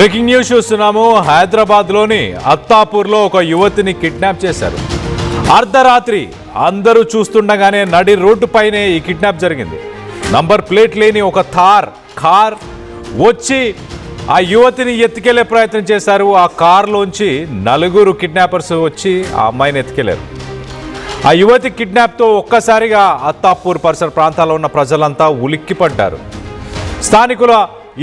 Breaking news చూస్తున్నాము. హైదరాబాద్లోని అత్తాపూర్లో ఒక యువతిని కిడ్నాప్ చేశారు. అర్ధరాత్రి అందరూ చూస్తుండగానే నడి రోడ్డుపైనే ఈ కిడ్నాప్ జరిగింది. నంబర్ ప్లేట్ లేని ఒక కార్ వచ్చి ఆ యువతిని ఎత్తుకెళ్లే ప్రయత్నం చేశారు. ఆ కార్లోంచి 4 కిడ్నాపర్స్ వచ్చి ఆ అమ్మాయిని ఎత్తుకెళ్లారు. ఆ యువతి కిడ్నాప్తో ఒక్కసారిగా అత్తాపూర్ పరిసర ప్రాంతాల్లో ఉన్న ప్రజలంతా ఉలిక్కిపడ్డారు. స్థానికుల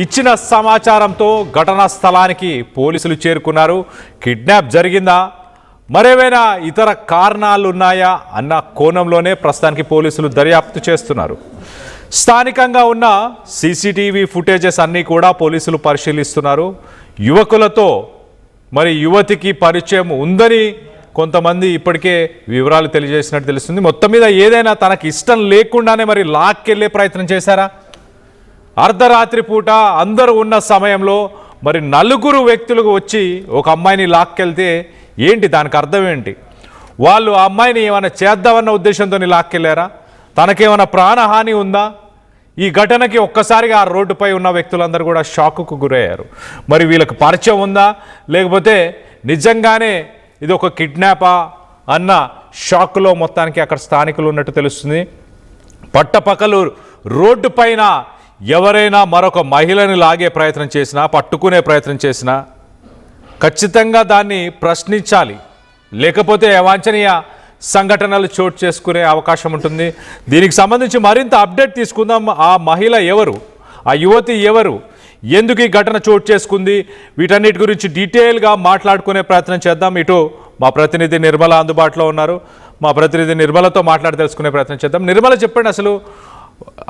ఇచ్చిన సమాచారంతో ఘటనా స్థలానికి పోలీసులు చేరుకున్నారు. కిడ్నాప్ జరిగిందా, మరేమైనా ఇతర కారణాలు ఉన్నాయా అన్న కోణంలోనే ప్రస్తుతానికి పోలీసులు దర్యాప్తు చేస్తున్నారు. స్థానికంగా ఉన్న సీసీటీవీ ఫుటేజెస్ అన్నీ కూడా పోలీసులు పరిశీలిస్తున్నారు. యువకులతో యువతికి పరిచయం ఉందని కొంతమంది ఇప్పటికే వివరాలు తెలియజేసినట్టు తెలుస్తుంది. మొత్తం మీద ఏదైనా తనకి ఇష్టం లేకుండానే లాక్కెళ్లే ప్రయత్నం చేశారా? అర్ధరాత్రి పూట అందరూ ఉన్న సమయంలో 4 వ్యక్తులు వచ్చి ఒక అమ్మాయిని లాక్కెళ్తే ఏంటి దానికి అర్థం ఏంటి? వాళ్ళు ఆ అమ్మాయిని ఏమైనా చేద్దామన్న ఉద్దేశంతో లాక్కెళ్ళారా? తనకేమైనా ప్రాణహాని ఉందా? ఈ ఘటనకి ఒక్కసారిగా ఆ రోడ్డుపై ఉన్న వ్యక్తులందరూ కూడా షాకుకు గురయ్యారు. వీళ్ళకి పరిచయం ఉందా, లేకపోతే నిజంగానే ఇది ఒక కిడ్నాపా అన్న షాక్లో మొత్తానికి అక్కడ స్థానికులు ఉన్నట్టు తెలుస్తుంది. పట్టపక్కలు రోడ్డు పైన ఎవరైనా మరొక మహిళని లాగే ప్రయత్నం చేసినా, పట్టుకునే ప్రయత్నం చేసినా ఖచ్చితంగా దాన్ని ప్రశ్నించాలి. లేకపోతే అవాంఛనీయ సంఘటనలు చోటు చేసుకునే అవకాశం ఉంటుంది. దీనికి సంబంధించి మరింత అప్డేట్ తీసుకుందాం. ఆ మహిళ ఎవరు, ఆ యువతి ఎవరు, ఎందుకు ఈ ఘటన చోటు చేసుకుంది, వీటన్నిటి గురించి డీటెయిల్గా మాట్లాడుకునే ప్రయత్నం చేద్దాం. ఇటు మా ప్రతినిధి నిర్మల అందుబాటులో ఉన్నారు. మా ప్రతినిధి నిర్మలతో మాట్లాడి తెలుసుకునే ప్రయత్నం చేద్దాం. నిర్మల, చెప్పండి, అసలు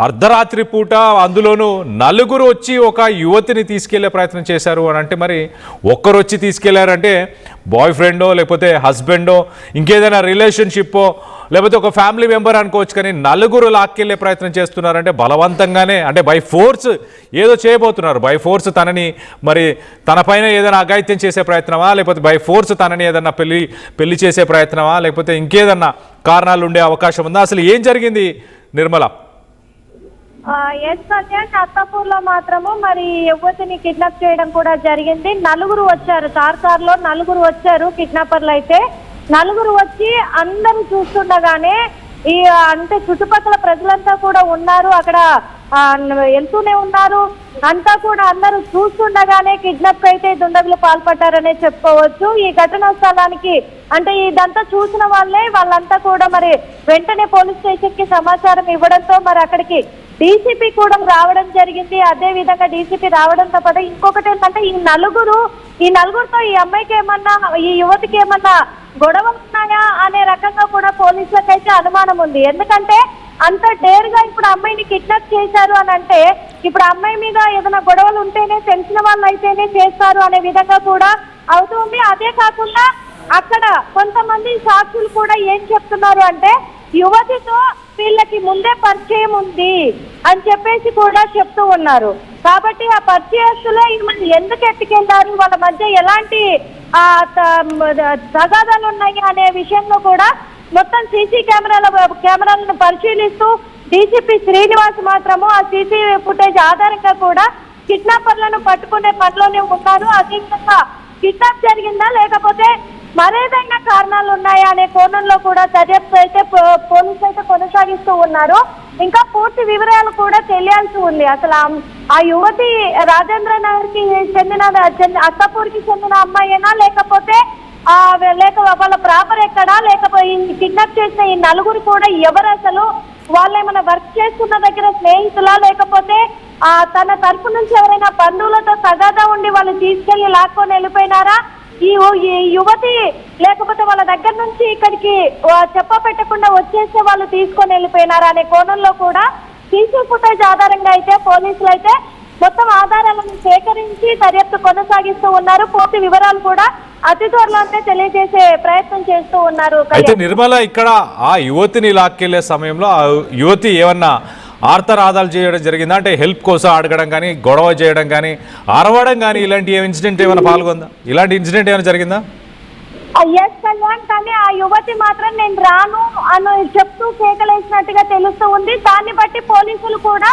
అర్ధరాత్రి పూట అందులోనూ 4 వచ్చి ఒక యువతిని తీసుకెళ్లే ప్రయత్నం చేశారు అని అంటే ఒక్కరు వచ్చి తీసుకెళ్లారంటే బాయ్ ఫ్రెండో, లేకపోతే హస్బెండో, ఇంకేదైనా రిలేషన్షిప్పో, లేకపోతే ఒక ఫ్యామిలీ మెంబర్ అనుకోవచ్చు. కానీ 4 లాక్కెళ్లే ప్రయత్నం చేస్తున్నారంటే బలవంతంగానే, అంటే బై ఫోర్స్ ఏదో చేయబోతున్నారు. బై ఫోర్స్ తనని తన పైన ఏదైనా అఘాయిత్యం చేసే ప్రయత్నమా, లేకపోతే బై ఫోర్స్ తనని ఏదన్నా పెళ్లి చేసే ప్రయత్నమా, లేకపోతే ఇంకేదన్నా కారణాలు ఉండే అవకాశం ఉందా? అసలు ఏం జరిగింది నిర్మల? అత్తాపూర్ లో మాత్రము యువతిని కిడ్నాప్ చేయడం కూడా జరిగింది. 4 వచ్చారు, కార్లో 4 వచ్చారు కిడ్నాపర్లు. అయితే 4 వచ్చి అందరూ చూస్తుండగానే అంటే చుట్టుపక్కల ప్రజలంతా కూడా ఉన్నారు, అక్కడ వెళ్తూనే ఉన్నారు. అంతా కూడా అందరూ చూస్తుండగానే కిడ్నాప్ అయితే దుండగులు పాల్పడ్డారనే చెప్పుకోవచ్చు. ఈ ఘటనా స్థలానికి అంటే ఇదంతా చూసిన వాళ్ళంతా కూడా వెంటనే పోలీస్ స్టేషన్ కి సమాచారం ఇవ్వడంతో అక్కడికి డీసీపీ కూడా రావడం జరిగింది. అదే విధంగా డీసీపీ రావడంతో పాటు ఇంకొకటి ఏంటంటే ఈ నలుగురితో ఈ అమ్మాయికి ఏమన్నా, ఈ యువతికి ఏమన్నా గొడవలు ఉన్నాయా అనే రకంగా కూడా పోలీసులకు అయితే అనుమానం ఉంది. ఎందుకంటే అంత డేర్గా ఇప్పుడు అమ్మాయిని కిడ్నాప్ చేశారు అని అంటే ఇప్పుడు అమ్మాయి మీద ఏదైనా గొడవలు ఉంటేనే, తెలిసిన వాళ్ళు అయితేనే చేస్తారు అనే విధంగా కూడా అవుతుంది. అదే కాకుండా అక్కడ కొంతమంది సాక్షులు కూడా ఏం చెప్తున్నారు అంటే యువతితో వీళ్ళకి ముందే పరిచయం ఉంది అని చెప్పేసి కూడా చెప్తూ ఉన్నారు. కాబట్టి ఆ పరిచయస్తులే ఎందుకు ఎత్తుకెళ్లారు, వాళ్ళ మధ్య ఎలాంటి తగాదాలు ఉన్నాయి అనే విషయంలో కూడా మొత్తం సీసీ కెమెరాలను పరిశీలిస్తూ డీసీపీ శ్రీనివాస్ మాత్రము ఆ సీసీ ఫుటేజ్ ఆధారంగా కూడా కిడ్నాపర్లను పట్టుకునే పనిలోనే ఉన్నారు. అదేవిధంగా కిడ్నాప్ జరిగిందా లేకపోతే మరేదైనా కారణాలు ఉన్నాయా అనే కోణంలో కూడా దర్యాప్తు అయితే పోలీసులు అయితే కొనసాగిస్తూ ఉన్నారు. ఇంకా పూర్తి వివరాలు కూడా తెలియాల్సి ఉంది. అసలు ఆ యువతి రాజేంద్ర నగర్ కి చెందిన, అత్తాపూర్కి చెందిన అమ్మాయినా, లేకపోతే వాళ్ళ ప్రాపర్ ఎక్కడా, లేకపోతే కిడ్నాప్ చేసిన ఈ 4 కూడా ఎవరు, అసలు వాళ్ళు ఏమైనా వర్క్ చేస్తున్న దగ్గర స్నేహితులా, లేకపోతే తన తరపు నుంచి ఎవరైనా బంధువులతో తగాదా ఉండి వాళ్ళు తీసుకెళ్లి లాక్కొని వెళ్ళిపోయినారా, ఈ యువతి లేకపోతే వాళ్ళ దగ్గర నుంచి ఇక్కడికి పెట్టకుండా వచ్చేస్తే వాళ్ళు తీసుకొని వెళ్ళిపోయినారా అనే కోణంలో కూడా సీసీ ఫుటేజ్ ఆధారంగా అయితే పోలీసులు అయితే మొత్తం ఆధారాలను సేకరించి దర్యాప్తు కొనసాగిస్తూ ఉన్నారు. పూర్తి వివరాలు కూడా అతి త్వరలోనే తెలియజేసే ప్రయత్నం చేస్తూ ఉన్నారు. అయితే నిర్మల, ఇక్కడ ఆ యువతిని లాక్కెళ్లే సమయంలో ఆ యువతి ఏమన్నా ఆర్తనాదాలు చేయడం జరిగిందా? అంటే హెల్ప్ కోసం అడగడం కానీ, గొడవ చేయడం కానీ, అరవడం కానీ, ఇలాంటి ఇన్సిడెంట్ ఏమైనా పాల్గొందా? ఇలాంటి ఇన్సిడెంట్ ఏమైనా జరిగిందా? కళ్యాణ్, కానీ ఆ యువతి మాత్రం నేను రాను అని చెప్తూ కేకలేసినట్టుగా తెలుస్తూ ఉంది. దాన్ని బట్టి పోలీసులు కూడా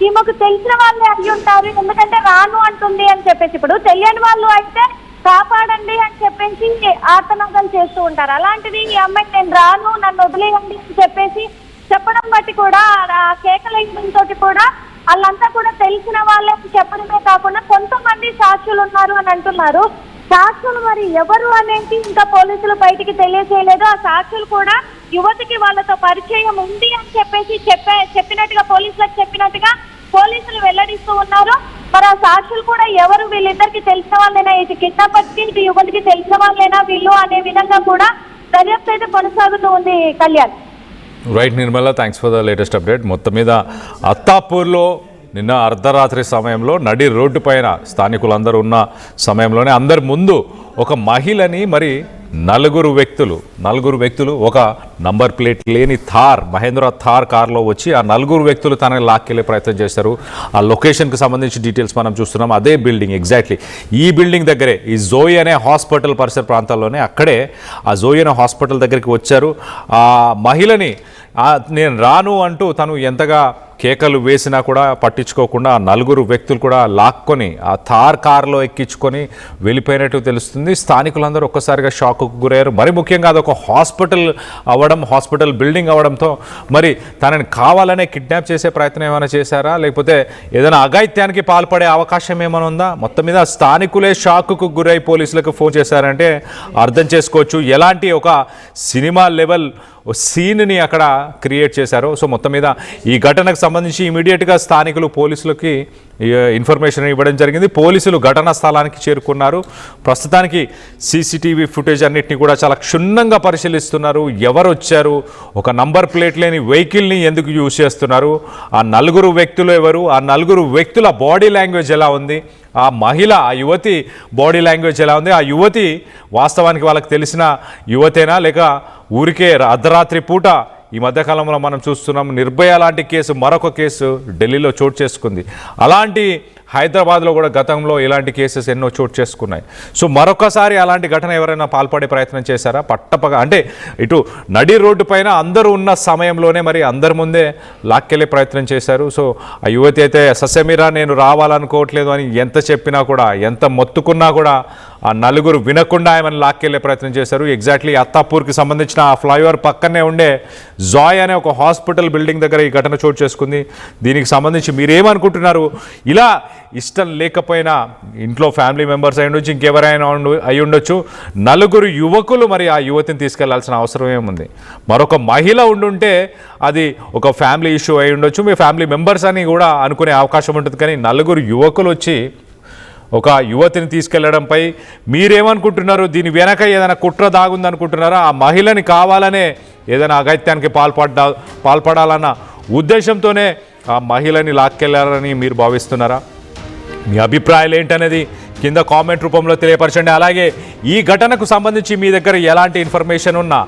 ఈమెకు తెలిసిన వాళ్ళే అయ్యి ఉంటారు, ఎందుకంటే రాను అంటుంది అని చెప్పేసి. ఇప్పుడు తెలియని వాళ్ళు అయితే కాపాడండి అని చెప్పేసి ఆర్తనాదాలు చేస్తూ ఉంటారు. అలాంటిది ఈ అమ్మాయి నేను రాను, నన్ను వదిలేయండి అని చెప్పేసి చెప్పడం బట్టి కూడా ఆ కేకలేయడంతో కూడా వాళ్ళంతా కూడా తెలిసిన వాళ్ళే చెప్పడమే కాకుండా కొంతమంది సాక్షులు ఉన్నారు అని అంటున్నారు. సాక్షులు మరి ఎవరు అనేది ఇంకా పోలీసులు బయటికి తెలియజేయలేదు. ఆ సాక్షులు కూడా యువతికి వాళ్ళతో పరిచయం ఉంది అని చెప్పేసి చెప్పినట్టుగా పోలీసులకు చెప్పినట్టుగా పోలీసులు వెల్లడిస్తూ ఉన్నారు. మరి ఆ సాక్షులు కూడా ఎవరు, వీళ్ళిద్దరికి తెలిసిన వాళ్ళైనా, ఇటు కిడ్నాపర్కి ఇటు యువతికి తెలిసిన వాళ్ళైనా వీళ్ళు అనే విధంగా కూడా దర్యాప్తు అయితే కొనసాగుతూ ఉంది. Kalyan. Right Nirmala, thanks for the latest update. మొత్తం మీద అత్తాపూర్లో నిన్న అర్ధరాత్రి సమయంలో నడి రోడ్డు పైన స్థానికులందరూ ఉన్న సమయంలోనే అందరి ముందు ఒక మహిళని మరి నలుగురు వ్యక్తులు ఒక నంబర్ ప్లేట్ లేని మహేంద్ర థార్ కార్లో వచ్చి ఆ నలుగురు వ్యక్తులు తనని లాక్కెళ్ళే ప్రయత్నం చేశారు. ఆ లొకేషన్కి సంబంధించి డీటెయిల్స్ మనం చూస్తున్నాం. అదే బిల్డింగ్, ఎగ్జాక్ట్లీ ఈ బిల్డింగ్ దగ్గరే, ఈ జోయి అనే హాస్పిటల్ పరిసర ప్రాంతాల్లోనే, అక్కడే ఆ జోయి అనే హాస్పిటల్ దగ్గరికి వచ్చారు. ఆ మహిళని నేను రాను అంటూ తను ఎంతగా కేకలు వేసినా కూడా పట్టించుకోకుండా ఆ నలుగురు వ్యక్తులు కూడా లాక్కొని ఆ థార్ కార్లో ఎక్కించుకొని వెళ్ళిపోయినట్టు తెలుస్తుంది. స్థానికులందరూ ఒక్కసారిగా షాక్కు గురయ్యారు. మరి ముఖ్యంగా అదొక హాస్పిటల్ బిల్డింగ్ అవడంతో మరి తనని కావాలనే కిడ్నాప్ చేసే ప్రయత్నం ఏమైనా చేశారా, లేకపోతే ఏదైనా అఘాయిత్యానికి పాల్పడే అవకాశం ఏమైనా ఉందా? మొత్తం మీద స్థానికులే షాక్కు గురై పోలీసులకు ఫోన్ చేశారంటే అర్థం చేసుకోవచ్చు ఎలాంటి ఒక సినిమా లెవెల్ సీన్ని అక్కడ క్రియేట్ చేశారు. సో మొత్తం మీద ఈ ఘటనకు సంబంధించి ఇమీడియట్గా స్థానికులు పోలీసులకి ఇన్ఫర్మేషన్ ఇవ్వడం జరిగింది. పోలీసులు ఘటనా స్థలానికి చేరుకున్నారు. ప్రస్తుతానికి సీసీటీవీ ఫుటేజ్ అన్నిటిని కూడా చాలా క్షుణ్ణంగా పరిశీలిస్తున్నారు. ఎవరు వచ్చారు, ఒక నంబర్ ప్లేట్ లేని వెహికల్ని ఎందుకు యూజ్ చేస్తున్నారు, ఆ నలుగురు వ్యక్తులు ఎవరు, ఆ నలుగురు వ్యక్తుల బాడీ లాంగ్వేజ్ ఎలా ఉంది, ఆ మహిళ, ఆ యువతి బాడీ లాంగ్వేజ్ ఎలా ఉంది, ఆ యువతి వాస్తవానికి వాళ్ళకి తెలిసిన యువతేనా లేక ఊరికే అర్ధరాత్రి పూట ఈ మధ్యకాలంలో మనం చూస్తున్నాం నిర్భయ లాంటి కేసు, మరొక కేసు ఢిల్లీలో చోటు చేసుకుంది. అలాంటి హైదరాబాద్లో కూడా గతంలో ఇలాంటి కేసెస్ ఎన్నో చోటు చేసుకున్నాయి. సో మరొకసారి అలాంటి ఘటన ఎవరైనా పాల్పడే ప్రయత్నం చేశారా? పట్టపగ అంటే ఇటు నడి రోడ్డు పైన అందరూ ఉన్న సమయంలోనే మరి అందరి ముందే లాక్కెళ్ళే ప్రయత్నం చేశారు. సో ఆ యువతి అయితే ససెమిరా నేను రావాలనుకోవట్లేదు అని ఎంత చెప్పినా కూడా, ఎంత మొత్తుకున్నా కూడా ఆ నలుగురు వినకుండా ఆమెను లాక్కెళ్ళే ప్రయత్నం చేశారు. ఎగ్జాక్ట్లీ అత్తాపూర్కి సంబంధించిన ఆ ఫ్లైఓవర్ పక్కనే ఉండే జాయ్ అనే ఒక హాస్పిటల్ బిల్డింగ్ దగ్గర ఈ ఘటన చోటు చేసుకుంది. దీనికి సంబంధించి మీరేమనుకుంటున్నారు? ఇలా ఇష్టం లేకపోయినా ఇంట్లో ఫ్యామిలీ మెంబర్స్ అయి ఉండొచ్చు, ఇంకెవరైనా అయి ఉండొచ్చు, నలుగురు యువకులు మరి ఆ యువతిని తీసుకెళ్లాల్సిన అవసరం ఏముంది? మరొక మహిళ ఉండుంటే అది ఒక ఫ్యామిలీ ఇష్యూ అయి ఉండొచ్చు, మీ ఫ్యామిలీ మెంబర్స్ అని కూడా అనుకునే అవకాశం ఉంటుంది. కానీ నలుగురు యువకులు వచ్చి ఒక యువతిని తీసుకెళ్లడంపై మీరేమనుకుంటున్నారు? దీని వెనక ఏదైనా కుట్ర దాగుందనుకుంటున్నారా? ఆ మహిళని కావాలనే ఏదైనా అఘాయిత్యానికి పాల్పడాలన్న ఉద్దేశంతోనే ఆ మహిళని లాక్కెళ్లారని మీరు భావిస్తున్నారా? మీ అభిప్రాయాలు ఏంటనేది కింద కామెంట్ రూపంలో తెలియపరచండి. అలాగే ఈ ఘటనకు సంబంధించి మీ దగ్గర ఎలాంటి ఇన్ఫర్మేషన్ ఉన్నా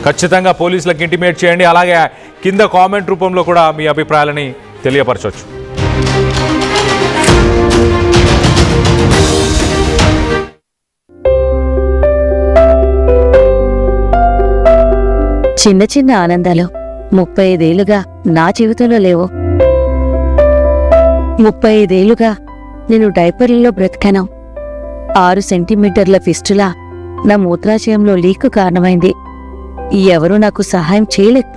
ఖచ్చితంగా పోలీసులకు ఇంటిమేట్ చేయండి. అలాగే కింద కామెంట్ రూపంలో కూడా మీ అభిప్రాయాలని తెలియపరచవచ్చు. చిన్న చిన్న ఆనందాలు 35 ఏళ్లుగా నా జీవితంలో లేవు. 35 ఏళ్లుగా నేను డైపర్లలో బ్రతికాను. 6 సెంటీమీటర్ల ఫిస్టులా నా మూత్రాశయంలో లీకు కారణమైంది. ఎవరూ నాకు సహాయం చేయలేకపోయారు.